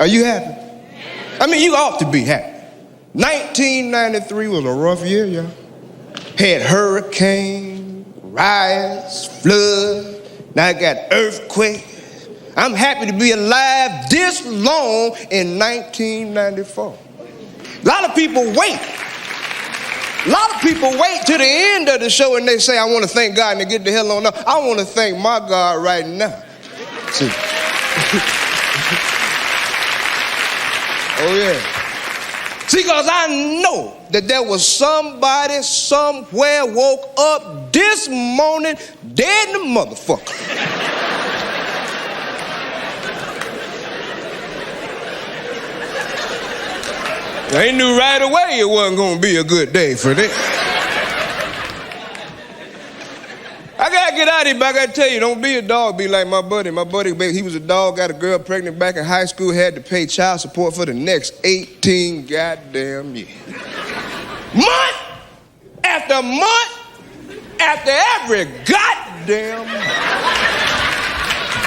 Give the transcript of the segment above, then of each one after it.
Are you happy? I mean, you ought to be happy. 1993 was a rough year, y'all. Had hurricane, riots, flood. Now I got earthquake. I'm happy to be alive this long in 1994. A lot of people wait. A lot of people wait to the end of the show and they say, I want to thank God, and they get the hell on up. I want to thank my God right now. See. Oh, yeah. See, because I know that there was somebody somewhere woke up this morning dead in the motherfucker. They knew right away it wasn't going to be a good day for them. I got to get out of here, but I got to tell you, don't be a dog, be like my buddy. My buddy, he was a dog, got a girl pregnant back in high school, had to pay child support for the next 18 goddamn years. Month after month after every goddamn month,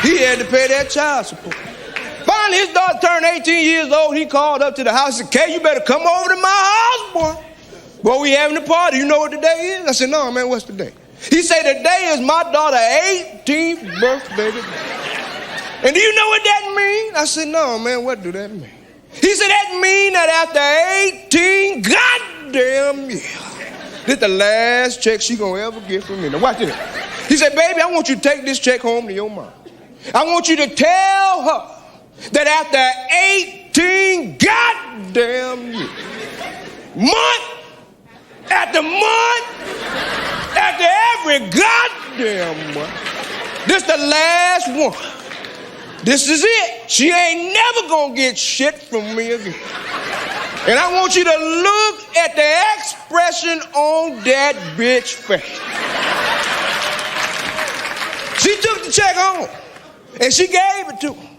he had to pay that child support. Finally, his daughter turned 18 years old. He called up to the house and said, Kay, you better come over to my house, boy. Boy, we having a party. You know what the day is? I said, no, man, what's the day? He said, the day is my daughter's 18th birthday today. And do you know what that means? I said, no, man, what do that mean? He said, that means that after 18 goddamn years, this the last check she gonna ever get from me. Now watch this. He said, baby, I want you to take this check home to your mom. I want you to tell her that after 18 goddamn years, month after month after every goddamn month, this the last one. This is it. She ain't never gonna get shit from me again. And I want you to look at the expression on that bitch face. She took the check home and she gave it to him.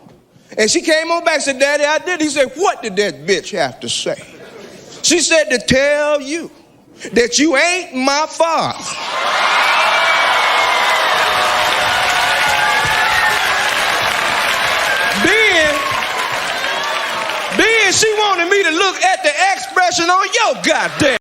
And she came on back and said, Daddy, I did. He said, what did that bitch have to say? She said, to tell you that you ain't my father. Then she wanted me to look at the expression on your goddamn